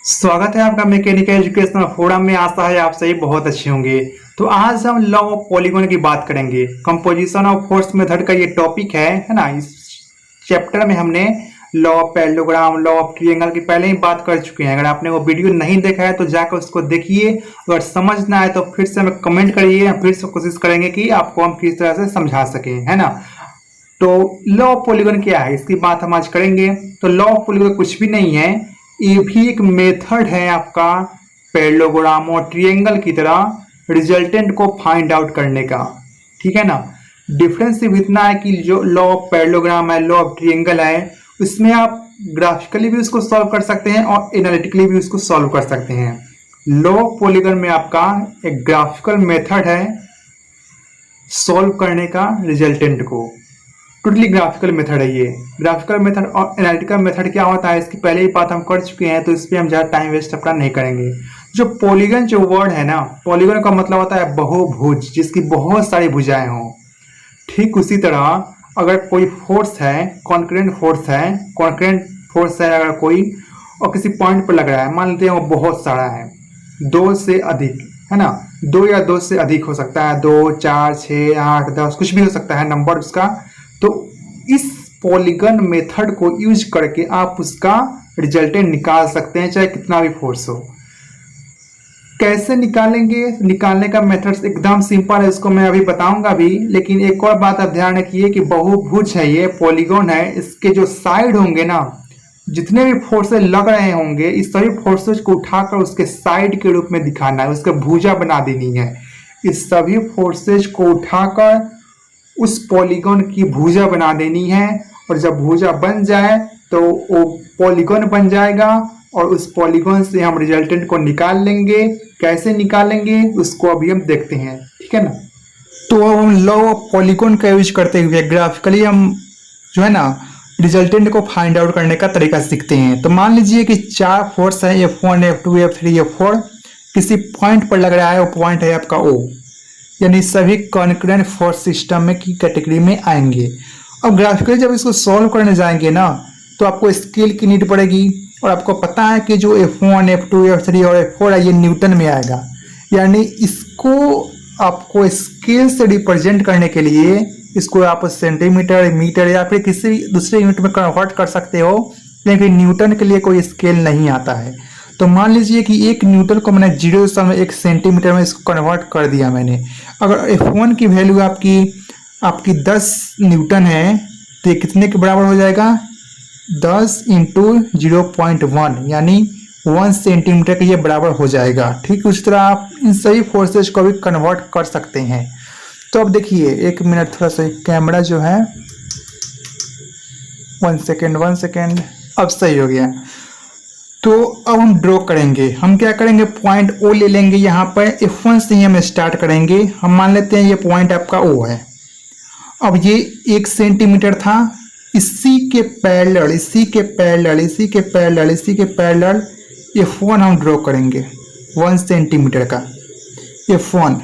स्वागत है आपका मैकेनिकल एजुकेशनल फोरम में। आशा है आप सभी बहुत अच्छे होंगे। तो आज हम लॉ ऑफ पॉलीगॉन की बात करेंगे। कंपोजिशन ऑफ फोर्स मेथड का ये टॉपिक है ना। इस चैप्टर में हमने law of parallelogram, law of triangle की पहले ही बात कर चुके हैं। अगर आपने वो वीडियो नहीं देखा है तो जाकर उसको देखिए। अगर समझ ना आए तो फिर से हमें कमेंट करिए, फिर से कोशिश करेंगे कि आपको हम किस तरह से समझा सकें, है ना। तो लॉ ऑफ पॉलीगॉन क्या है, इसकी बात हम आज करेंगे। तो लॉ ऑफ पॉलीगॉन कुछ भी नहीं है, ये भी एक मेथड है आपका पैरेललोग्राम और ट्रायंगल की तरह रिजल्टेंट को फाइंड आउट करने का। ठीक है ना। डिफरेंस सिर्फ इतना है कि जो लॉ ऑफ पैरेललोग्राम है, लॉ ऑफ ट्रायंगल है, उसमें आप ग्राफिकली भी उसको सॉल्व कर सकते हैं और एनालिटिकली भी उसको सॉल्व कर सकते हैं। लॉ ऑफ पॉलीगॉन में आपका एक ग्राफिकल मेथड है सॉल्व करने का रिजल्टेंट को। टोटली ग्राफिकल मेथड है ये। ग्राफिकल मेथड और एनालिटिकल मेथड क्या होता है, इसकी पहले ही बात हम कर चुके हैं, तो इस पर हम ज़्यादा टाइम वेस्ट अपना नहीं करेंगे। जो पॉलीगन जो वर्ड है ना, पॉलीगन का मतलब होता है बहुभुज, जिसकी बहुत सारी भुजाएं हों। ठीक उसी तरह अगर कोई फोर्स है, कॉन्करेंट फोर्स है अगर कोई, और किसी पॉइंट पर लग रहा है, मान लेते हैं वो बहुत सारा है, 2 से अधिक, है ना। 2 या 2 से अधिक हो सकता है, 2, 4, 6, 8, 10 कुछ भी हो सकता है नंबर उसका। तो इस पॉलीगन मेथड को यूज करके आप उसका रिजल्टेंट निकाल सकते हैं, चाहे कितना भी फोर्स हो। कैसे निकालेंगे, निकालने का मेथड एकदम सिंपल है, इसको मैं अभी बताऊंगा भी। लेकिन एक और बात आप ध्यान रखिए कि बहुभुज है ये, पॉलीगन है, इसके जो साइड होंगे ना, जितने भी फोर्सेज लग रहे होंगे, इस सभी फोर्सेज को उठाकर उसके साइड के रूप में दिखाना है, उसका भुजा बना देनी है। इस सभी फोर्सेज को उठाकर उस पॉलीगन की भुजा बना देनी है, और जब भुजा बन जाए तो वो पॉलीगन बन जाएगा, और उस पॉलीगन से हम रिजल्टेंट को निकाल लेंगे। कैसे निकालेंगे उसको अभी हम देखते हैं, ठीक है ना। तो अब हम लॉ ऑफ पॉलीगन का यूज करते हुए ग्राफिकली हम जो है ना रिजल्टेंट को फाइंड आउट करने का तरीका सीखते हैं। तो मान लीजिए कि 4 फोर्स है, F1, F2, F3, F4, किसी पॉइंट पर लग रहा है, वो पॉइंट है आपका O, यानी सभी कॉन्करेंट फोर्स सिस्टम में की कैटेगरी में आएंगे। अब ग्राफिकली जब इसको सॉल्व करने जाएंगे ना, तो आपको स्केल की नीड पड़ेगी, और आपको पता है कि जो F1, F2, F3 और F4 है ये न्यूटन में आएगा। यानी इसको आपको स्केल से रिप्रेजेंट करने के लिए इसको आप सेंटीमीटर, मीटर या फिर किसी दूसरे यूनिट में कन्वर्ट कर सकते हो, लेकिन न्यूटन के लिए कोई स्केल नहीं आता है। तो मान लीजिए कि 1 न्यूटन को मैंने 0.1 सेंटीमीटर में इसको कन्वर्ट कर दिया मैंने। अगर F1 की वैल्यू आपकी 10 न्यूटन है, तो ये कितने के बराबर हो जाएगा, 10 × 0.1, यानी 1 सेंटीमीटर के ये बराबर हो जाएगा। ठीक उस तरह आप इन सभी फोर्सेज को भी कन्वर्ट कर सकते हैं। तो अब देखिए, 1 मिनट, थोड़ा सा कैमरा जो है, 1 सेकेंड, अब सही हो गया। तो अब हम ड्रॉ करेंगे। हम क्या करेंगे, पॉइंट O ले लेंगे। यहाँ पर F1 से ही हम स्टार्ट करेंगे। हम मान लेते हैं ये पॉइंट आपका O है। अब ये 1 सेंटीमीटर था, इसी के पैरेलल F1 हम ड्रॉ करेंगे, 1 सेंटीमीटर का F1।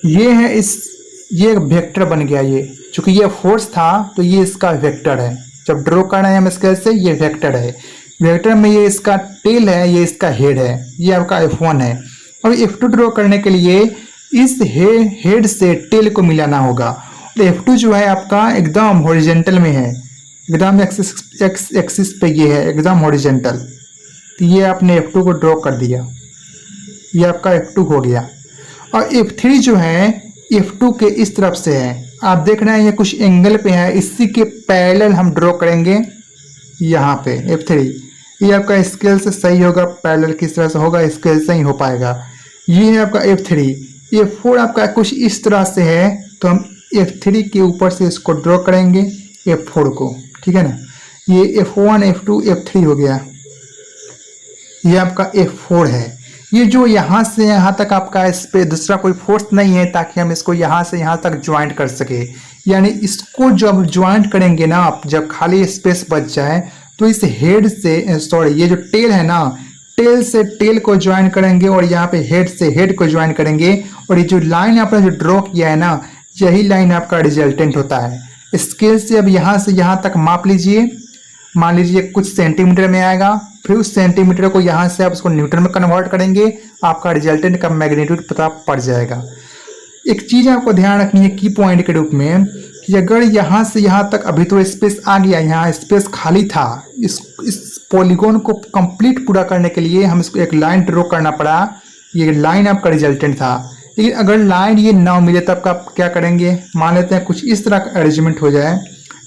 ये है ये एक वेक्टर बन गया। ये चूंकि ये फोर्स था तो ये इसका वेक्टर है। जब ड्रॉ कर रहे हैं हम स्केल से, ये वेक्टर है। वेक्टर में ये इसका टेल है, ये इसका हेड है, ये आपका F1 है। अब F2 ड्रॉ करने के लिए इस हेड से टेल को मिलाना होगा। तो F2 जो है आपका एकदम हॉरिजॉन्टल में है, एकदम एक्सिस पे ये है, एकदम हॉरिजॉन्टल। तो ये आपने F2 को ड्रॉ कर दिया, ये आपका F2 हो गया। और F3 जो है F2 के इस तरफ से है, आप देख रहे हैं ये कुछ एंगल पे है, इसी के पैरेलल हम ड्रॉ करेंगे यहाँ पे F3। ये आपका स्केल से सही होगा, पैरेलल किस तरह से होगा, स्केल से ही हो पाएगा। ये है आपका F3। F4 आपका कुछ इस तरह से है, तो हम F3 के ऊपर से इसको ड्रॉ करेंगे F4 को, ठीक है ना। ये F1, F2, F3 हो गया। ये आपका F4 है। ये जो यहाँ से यहाँ तक आपका, इस पे दूसरा कोई फोर्स नहीं है, ताकि हम इसको यहाँ से यहाँ तक ज्वाइंट कर सके। यानी इसको जब ज्वाइंट करेंगे ना आप, जब खाली स्पेस बच जाए, तो इस हेड से, ये जो टेल है ना, टेल से टेल को ज्वाइन करेंगे, और यहाँ पे हेड से हेड को ज्वाइन करेंगे। और ये जो लाइन आपने जो ड्रॉ किया है ना, यही लाइन आपका रिजल्टेंट होता है। स्केल से अब यहाँ से यहाँ तक माप लीजिए, मान लीजिए कुछ सेंटीमीटर में आएगा, फिर उस सेंटीमीटर को यहाँ से आप उसको न्यूटन में कन्वर्ट करेंगे, आपका रिजल्टेंट का मैग्नीट्यूड पता पड़ जाएगा। एक चीज आपको ध्यान रखनी है की पॉइंट के रूप में कि अगर यहाँ से यहाँ तक अभी तो स्पेस आ गया, यहाँ स्पेस खाली था, इस पॉलीगॉन को कंप्लीट पूरा करने के लिए हम इसको एक लाइन ड्रॉ करना पड़ा। ये लाइन आपका रिजल्टेंट था। लेकिन अगर लाइन ये ना मिले तब का क्या करेंगे, मान लेते हैं कुछ इस तरह का अरेंजमेंट हो जाए,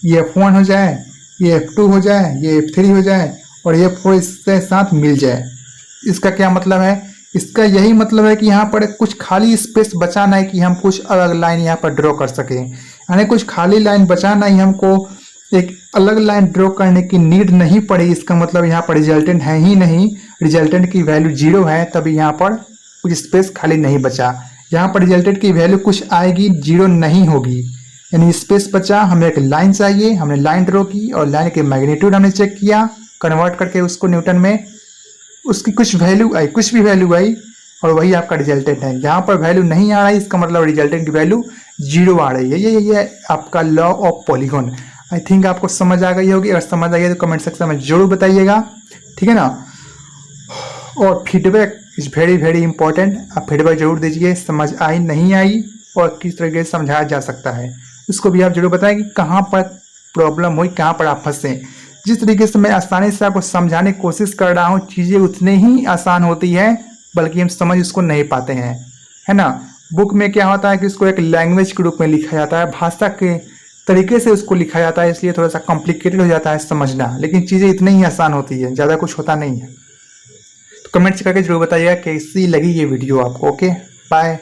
ये F1 हो जाए, ये F2 हो जाए, ये F3 हो जाए और ये F4 इसके साथ मिल जाए। इसका क्या मतलब है, इसका यही मतलब है कि यहाँ पर कुछ खाली स्पेस बचाना है कि हम कुछ अलग लाइन यहाँ पर ड्रॉ कर सकें, यानी कुछ खाली लाइन बचाना ही, हमको एक अलग लाइन ड्रॉ करने की नीड नहीं पड़ी। इसका मतलब यहाँ पर रिजल्टेंट है ही नहीं, रिजल्टेंट की वैल्यू 0 है, तभी यहाँ पर कुछ स्पेस खाली नहीं बचा। यहाँ पर रिजल्टेंट की वैल्यू कुछ आएगी, 0 नहीं होगी, यानी स्पेस बचा। हमें एक लाइन चाहिए, हमने लाइन ड्रॉ की और लाइन के मैग्नीट्यूड हमने चेक किया, कन्वर्ट करके उसको न्यूटन में, उसकी कुछ वैल्यू आई, कुछ भी वैल्यू आई और वही आपका रिजल्टेंट है। यहाँ पर वैल्यू नहीं आ रही, इसका मतलब रिजल्टेंट की वैल्यू 0 आ रही है। ये आपका law of polygon. I think आपको समझ आ गई होगी। अगर समझ आ गई तो कमेंट सेक्शन में जरूर बताइएगा, ठीक है ना। और feedback is very very important. आप फीडबैक जरूर दीजिए, समझ आई नहीं आई और किस तरीके से समझाया जा सकता है, उसको भी आप जरूर बताएं कि कहाँ पर प्रॉब्लम हुई, कहाँ पर आप फंसे। जिस तरीके से मैं आसानी से आपको समझाने की कोशिश कर रहा हूँ, चीज़ें उतनी ही आसान होती है, बल्कि हम समझ उसको नहीं पाते हैं, है ना। बुक में क्या होता है कि उसको एक लैंग्वेज के रूप में लिखा जाता है, भाषा के तरीके से उसको लिखा जाता है, इसलिए थोड़ा सा कॉम्प्लिकेटेड हो जाता है समझना, लेकिन चीज़ें इतनी ही आसान होती है, ज़्यादा कुछ होता नहीं है। तो कमेंट्स करके जरूर बताइएगा कैसी लगी ये वीडियो आपको। Okay, bye.